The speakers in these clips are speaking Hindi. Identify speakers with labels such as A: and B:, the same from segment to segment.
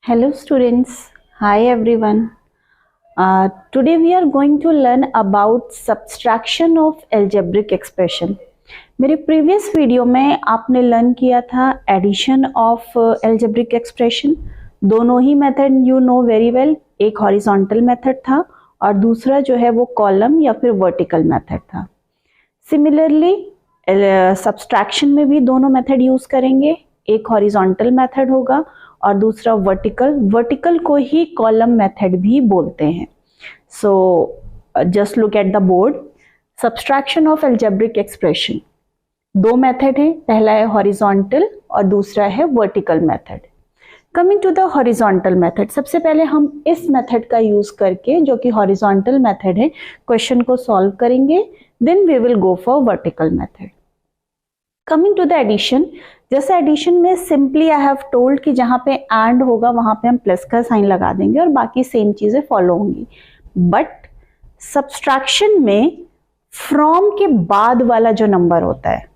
A: Hello students, hi everyone. Today we are going to learn about subtraction of algebraic expression. मेरे प्रीवियस वीडियो में आपने लर्न किया था एडिशन ऑफ algebraic expression. दोनों ही method you know very well. एक हॉरिजॉन्टल मेथड था और दूसरा जो है वो कॉलम या फिर वर्टिकल मेथड था. सिमिलरली सब्सट्रैक्शन में भी दोनों मेथड यूज करेंगे. एक हॉरिजॉन्टल मेथड होगा और दूसरा वर्टिकल को ही कॉलम मेथड भी बोलते हैं. So just look at the board. Subtraction of algebraic expression, दो मेथड है. पहला है हॉरिजॉन्टल और दूसरा है vertical method. Coming to the horizontal method, सबसे पहले हम इस मेथड का यूज करके, जो कि हॉरिजॉन्टल मेथड है, क्वेश्चन को सॉल्व करेंगे. Then we will go for vertical method. Coming to the addition, जैसे एडिशन में सिंपली आई हैव टोल्ड कि जहां पे एंड होगा वहां पे हम प्लस का साइन लगा देंगे और बाकी सेम चीजें फॉलो होंगी. बट सब्सट्रैक्शन में फ्रॉम के बाद वाला जो नंबर होता है,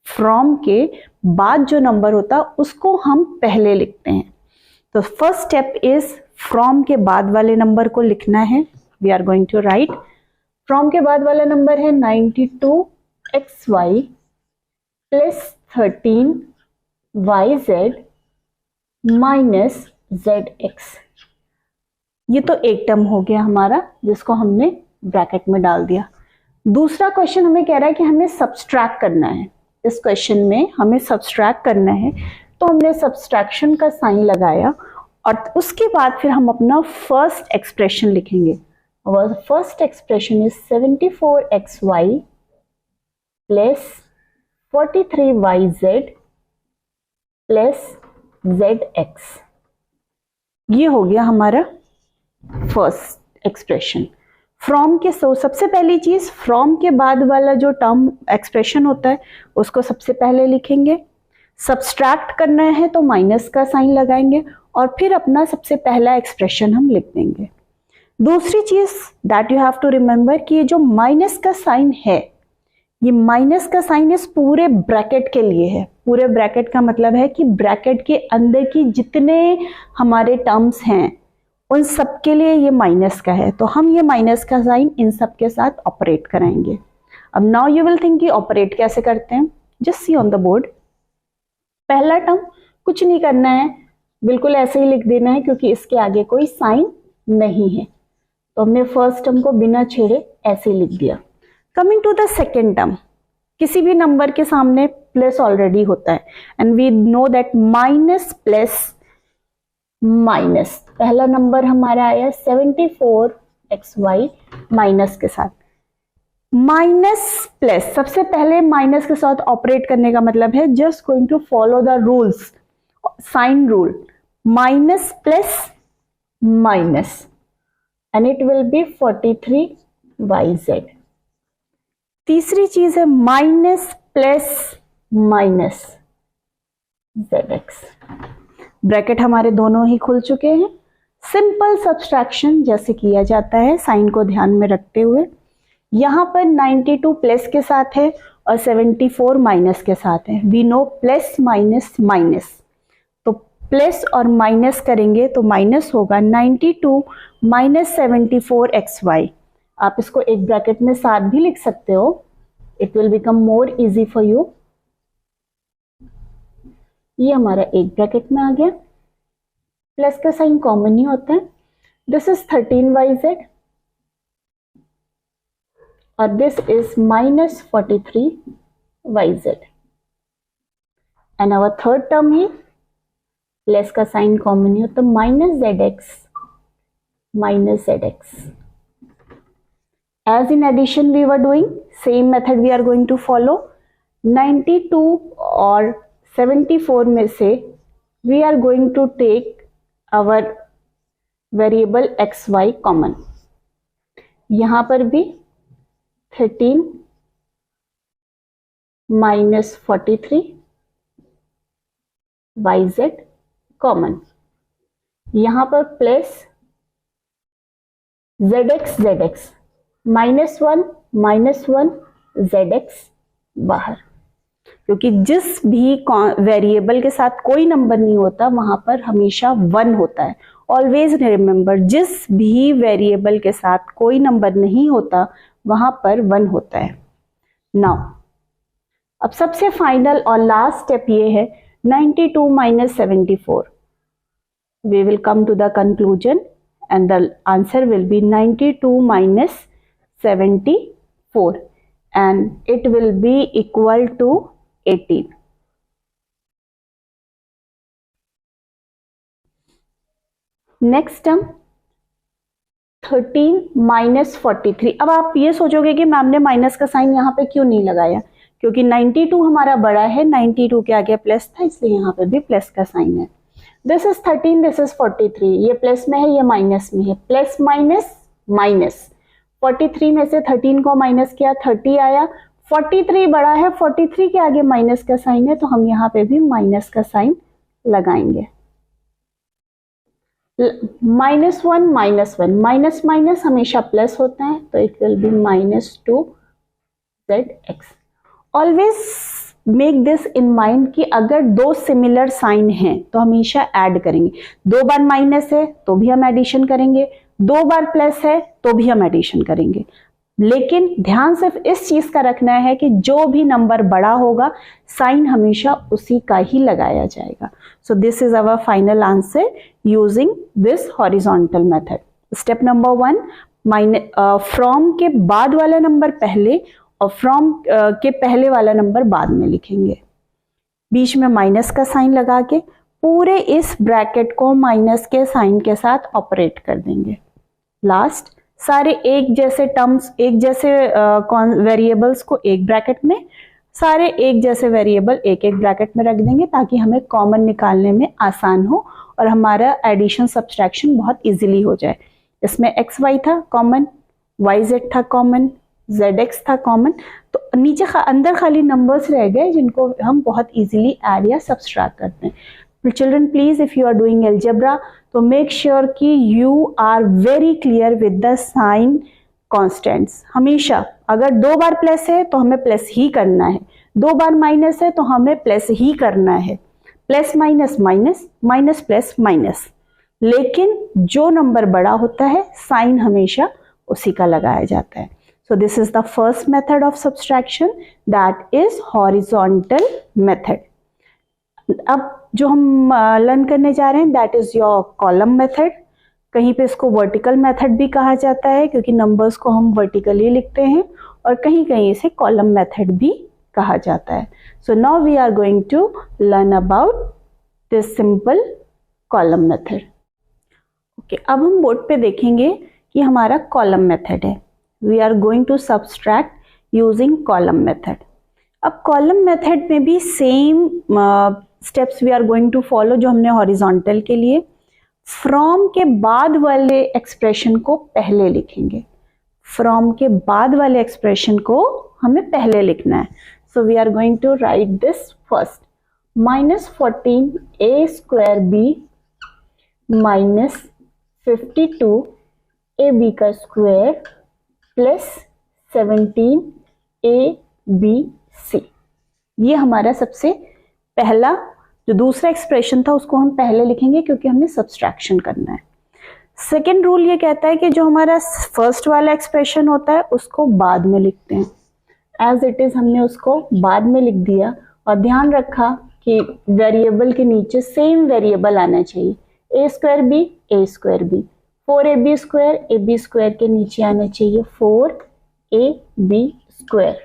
A: फ्रॉम के बाद जो नंबर होता है उसको हम पहले लिखते हैं. तो फर्स्ट स्टेप इज फ्रॉम के बाद वाले नंबर को लिखना है. We are going to write from के बाद वाला नंबर है 92xy plus 13yz minus zx. ये तो एक टर्म हो गया हमारा जिसको हमने ब्रैकेट में डाल दिया. दूसरा क्वेश्चन हमें कह रहा है कि हमें सब्सट्रैक्ट करना है. इस क्वेश्चन में हमें सब्सट्रैक्ट करना है, तो हमने सब्सट्रैक्शन का साइन लगाया और उसके बाद फिर हम अपना फर्स्ट एक्सप्रेशन लिखेंगे. और first expression is 74xy plus 43yz plus zx. ये हो गया हमारा फर्स्ट एक्सप्रेशन. फ्रॉम के सबसे पहली चीज, फ्रॉम के बाद वाला जो टर्म एक्सप्रेशन होता है उसको सबसे पहले लिखेंगे. सब्सट्रैक्ट करना है तो माइनस का साइन लगाएंगे और फिर अपना सबसे पहला एक्सप्रेशन हम लिख देंगे. दूसरी चीज that you have to remember कि ये जो माइनस का साइन है, ये माइनस का साइन इस पूरे ब्रैकेट के लिए है. पूरे ब्रैकेट का मतलब है कि ब्रैकेट के अंदर की जितने हमारे टर्म्स हैं उन सब के लिए ये माइनस का है. तो हम ये माइनस का साइन इन सब के साथ ऑपरेट कराएंगे. अब नाउ यू विल थिंक कि ऑपरेट कैसे करते हैं. Just see on the board. पहला टर्म कुछ नहीं करना है, बिल्कुल ऐसे ही लिख देना है क्योंकि इसके आगे कोई साइन नहीं है. तो हमने फर्स्ट टर्म को बिना छेड़े ऐसे लिख दिया. Coming to the second term, किसी भी नंबर के सामने प्लस ऑलरेडी होता है and we know that minus plus minus. पहला नंबर हमारा आया 74xy माइनस के साथ. माइनस प्लस, सबसे पहले माइनस के साथ ऑपरेट करने का मतलब है just going to follow the rules, sign rule. Minus plus minus and it will be 43yz. तीसरी चीज है minus plus minus zx. Bracket हमारे दोनों ही खुल चुके हैं. सिंपल सब्सट्रैक्शन जैसे किया जाता है साइन को ध्यान में रखते हुए. यहां पर 92 प्लस के साथ है और 74 माइनस के साथ है. We know plus minus minus, तो प्लस और माइनस करेंगे तो माइनस होगा 92 माइनस 74xy. आप इसको एक ब्रैकेट में साथ भी लिख सकते हो. It will become more easy for you. ये हमारा एक ब्रैकेट में आ गया. प्लस का साइन कॉमन ही होता है. दिस इज 13yz और this is minus 43yz. And our third term ही प्लस का साइन कॉमन ही होता है. Minus zx. As in addition we were doing, same method we are going to follow. 92 और 74 में से we are going to take our variable xy common. यहां पर भी 13 माइनस 43yz कॉमन. यहां पर प्लस zx -1 -1 zx बाहर. क्योंकि जिस भी वेरिएबल के साथ कोई नंबर नहीं होता वहां पर हमेशा 1 होता है। ऑलवेज रिमेंबर, जिस भी वेरिएबल के साथ कोई नंबर नहीं होता वहां पर 1 होता है। नाउ अब सबसे फाइनल और लास्ट स्टेप ये है 92 minus 74। We will come to the conclusion and the answer will be 92 minus 74 and it will be equal to 18. Next term 13 minus 43। अब आप ये सोचोगे कि मैम ने माइनस का साइन यहाँ पे क्यों नहीं लगाया, क्योंकि 92 हमारा बड़ा है, 92 के आगे प्लस था इसलिए यहाँ पे भी प्लस का साइन है। दिस इज 13, दिस इज 43, ये प्लस में है ये माइनस में है, प्लस माइनस माइनस। 43 में से 13 को माइनस किया 30 आया, 43 बड़ा है, 43 के आगे माइनस का साइन है तो हम यहाँ पे भी माइनस का साइन लगाएंगे। -1 -1, माइनस माइनस हमेशा प्लस होता है तो it will B -2zx। Always make this in mind कि अगर दो सिमिलर साइन हैं तो हमेशा ऐड करेंगे। 2 बार माइनस है तो भी हम एडिशन करेंगे, 2 बार प्लस है तो भी हम एडिशन करेंगे, लेकिन ध्यान सिर्फ इस चीज का रखना है कि जो भी नंबर बड़ा होगा साइन हमेशा उसी का ही लगाया जाएगा। So this is our final answer using this horizontal method. Step number 1, from के बाद वाला नंबर पहले और फ्रॉम के पहले वाला नंबर बाद में लिखेंगे। बीच में माइनस का साइन लगा के पूरे इस ब्रैकेट को माइनस के साइन के साथ ऑपरेट कर देंगे। लास्ट सारे एक जैसे टर्म्स, एक जैसे वेरिएबल्स को एक ब्रैकेट में, सारे एक जैसे वेरिएबल एक एक ब्रैकेट में रख देंगे ताकि हमें कॉमन निकालने में आसान हो और हमारा एडिशन सब्सट्रैक्शन बहुत इजीली हो जाए। इसमें एक्स वाई था कॉमन, वाई जेड था कॉमन, zx था कॉमन, तो नीचे अंदर खाली नंबर्स रह गए जिनको हम बहुत इजीली ऐड या सब्सट्रैक्ट करते हैं। Children please if you are doing algebra तो मेक श्योर कि you are very clear with the sign constants. हमेशा अगर 2 बार प्लस है तो हमें प्लस ही करना है, 2 बार माइनस है तो हमें प्लस ही करना है, plus minus minus, minus plus minus, लेकिन जो नंबर बड़ा होता है साइन हमेशा उसी का लगाया जाता है। So this is the first method of subtraction, that is horizontal method. अब जो हम लर्न करने जा रहे हैं that is your column method। कहीं पे इसको vertical method भी कहा जाता है क्योंकि numbers को हम vertically लिखते हैं, और कहीं कहीं इसे column method भी कहा जाता है। So now we are going to learn about this simple column method. Okay, अब हम बोर्ड पे देखेंगे कि हमारा column method है। We are going to subtract using column method. अब column method में भी same steps we are going to follow जो हमने horizontal के लिए। from के बाद वाले expression को पहले लिखेंगे, from के बाद वाले expression को हमें पहले लिखना है। So we are going to write this first, -14 a square b minus 52 a b का square प्लस 17 ABC। ये हमारा सबसे पहला, जो दूसरा एक्सप्रेशन था उसको हम पहले लिखेंगे क्योंकि हमें सब्सट्रैक्शन करना है। सेकेंड रूल ये कहता है कि जो हमारा फर्स्ट वाला एक्सप्रेशन होता है उसको बाद में लिखते हैं। एज इट इज हमने उसको बाद में लिख दिया और ध्यान रखा कि वेरिएबल के नीचे सेम वेरिएबल आना चाहिए, a square b a square b, 4ab square ab square के नीचे आना चाहिए 4ab स्क्वायर।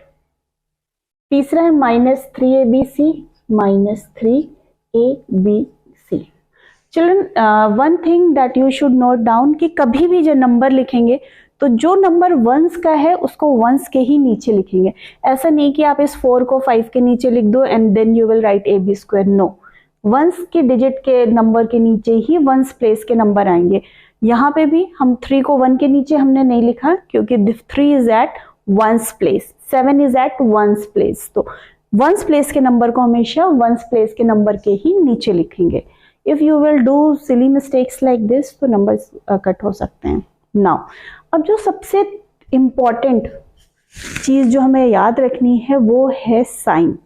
A: तीसरा है -3abc -3abc। Children one thing that you should note down कि कभी भी जो नंबर लिखेंगे तो जो नंबर वंस का है उसको वंस के ही नीचे लिखेंगे। ऐसा नहीं कि आप इस 4 को 5 के नीचे लिख दो and then you will write ab square. No, once के डिजिट के नंबर के नीचे ही वंस प्लेस के नंबर आएंगे। यहाँ पे भी हम 3 को 1 के नीचे हमने नहीं लिखा क्योंकि 3 is at once place, 7 is at once place, तो वंस प्लेस के नंबर को हमेशा वंस प्लेस के नंबर के ही नीचे लिखेंगे। If you will do silly mistakes like this तो नंबर्स कट हो सकते हैं। नाउ अब जो सबसे इम्पॉर्टेंट चीज जो हमें याद रखनी है वो है साइन।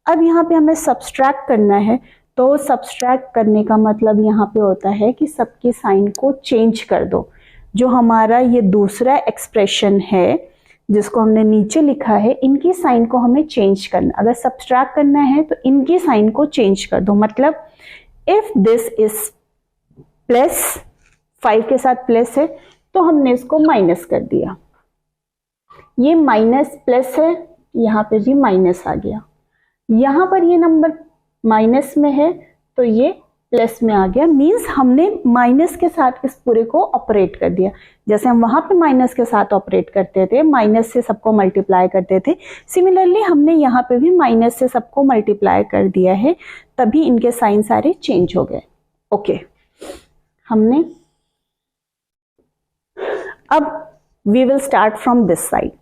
A: अब यहाँ पे हमें सब्सट्रैक्ट करना है, तो सब्सट्रैक्ट करने का मतलब यहाँ पे होता है कि सबकी साइन को चेंज कर दो। जो हमारा ये दूसरा एक्सप्रेशन है जिसको हमने नीचे लिखा है, इनकी साइन को हमें चेंज करना। अगर सब्सट्रैक्ट करना है तो इनकी साइन को चेंज कर दो। मतलब इफ दिस इज प्लस, 5 के साथ प्लस है तो हमने इसको माइनस कर दिया। ये माइनस प्लस है, यहाँ पे भी माइनस आ गया। यहाँ पर ये नंबर माइनस में है तो ये प्लस में आ गया। मीन्स हमने माइनस के साथ इस पूरे को ऑपरेट कर दिया। जैसे हम वहां पे माइनस के साथ ऑपरेट करते थे, माइनस से सबको मल्टीप्लाई करते थे, सिमिलरली हमने यहाँ पे भी माइनस से सबको मल्टीप्लाई कर दिया है, तभी इनके साइन सारे चेंज हो गए। ओके, हमने अब we will start from this side.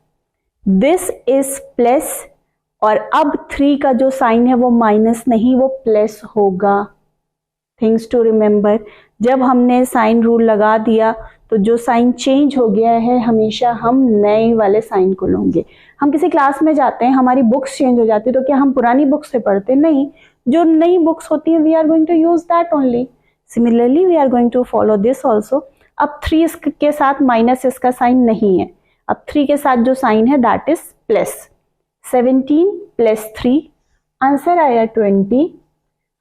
A: This is plus और अब 3 का जो साइन है वो माइनस नहीं, वो प्लस होगा। थिंग्स टू रिमेंबर, जब हमने साइन रूल लगा दिया तो जो साइन चेंज हो गया है हमेशा हम नए वाले साइन को लेंगे। हम किसी क्लास में जाते हैं, हमारी बुक्स चेंज हो जाती है, तो क्या हम पुरानी बुक्स से पढ़ते? नहीं, जो नई बुक्स होती हैं we are going to use that only. Similarly we are going to follow this also. अब 3 के साथ माइनस इसका साइन नहीं है, अब 3 के साथ जो साइन है that is plus. 17 plus 3, answer आया 20।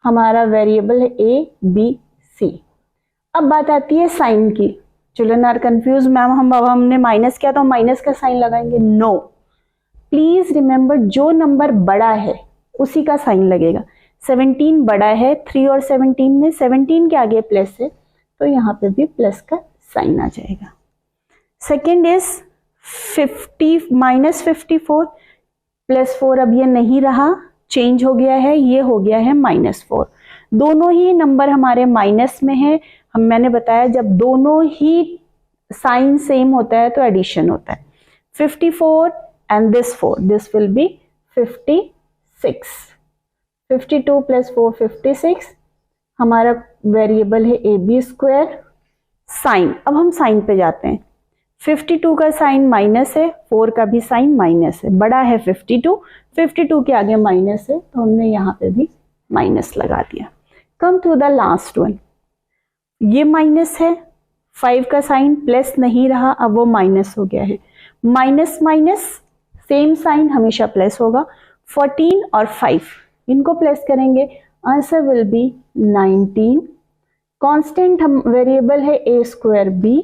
A: हमारा वेरिएबल है ए बी सी। अब बात आती है साइन की। चिल्ड्रन आर कंफ्यूज, मैम हमने माइनस किया तो हम माइनस का साइन लगाएंगे? नो, प्लीज रिमेंबर जो नंबर बड़ा है उसी का साइन लगेगा। 17 बड़ा है, 3 और 17 में, 17 के आगे प्लस है तो यहाँ पे भी प्लस का साइन आ जाएगा। सेकेंड इज 50 माइनस 54 प्लस 4, अब ये नहीं रहा, चेंज हो गया है, ये हो गया है -4। दोनों ही नंबर हमारे माइनस में है। मैंने बताया जब दोनों ही साइन सेम होता है तो एडिशन होता है। 54 and this 4, this will be 56। 52 plus 4 56। हमारा वेरिएबल है ए बी स्क्वायर। साइन, अब हम साइन पे जाते हैं। 52 का साइन माइनस है, 4 का भी साइन माइनस है, बड़ा है 52, 52 के आगे माइनस है तो हमने यहाँ पे भी माइनस लगा दिया। Come to the last one, ये माइनस है, 5 का साइन प्लस नहीं रहा, अब वो माइनस हो गया है। माइनस माइनस सेम साइन, हमेशा प्लस होगा। 14 और 5 इनको प्लस करेंगे, आंसर विल बी 19। कांस्टेंट हम वेरिएबल है ए स्क्वायर बी।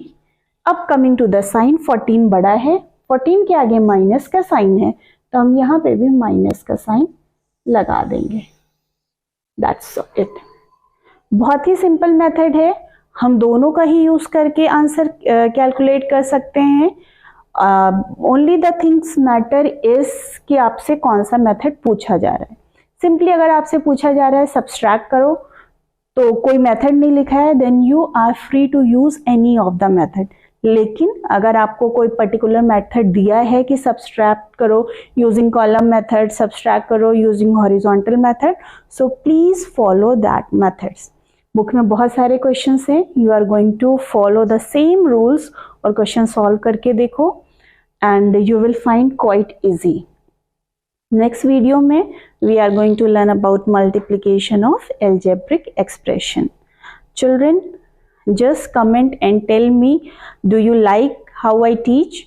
A: अब कमिंग टू द साइन, 14 बड़ा है, 14 के आगे माइनस का साइन है तो हम यहाँ पे भी माइनस का साइन लगा देंगे। That's it. बहुत ही सिंपल मेथड है, हम दोनों का ही यूज करके आंसर कैलकुलेट कर सकते हैं। Only the things matter is कि आपसे कौन सा मेथड पूछा जा रहा है। सिंपली अगर आपसे पूछा जा रहा है सब्सट्रैक्ट करो तो कोई मेथड नहीं लिखा है, then you are free to use any of the method. लेकिन अगर आपको कोई पर्टिकुलर मेथड दिया है कि सब्सट्रैक्ट करो यूजिंग कॉलम मेथड, सब्सट्रैक्ट करो using horizontal method, so please follow that methods. Book में बहुत सारे क्वेश्चंस हैं, you are going to follow the same rules और क्वेश्चन सॉल्व करके देखो and you will find quite easy. Next video में we are going to learn about multiplication of algebraic expression. Children, just comment and tell me, do you like how I teach?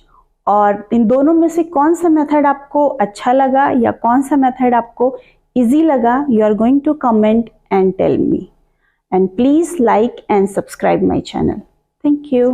A: और इन दोनों में से कौन सा मेथड आपको अच्छा लगा या कौन सा मेथड आपको इजी लगा? You are going to comment and tell me. And please like and subscribe my channel. Thank you.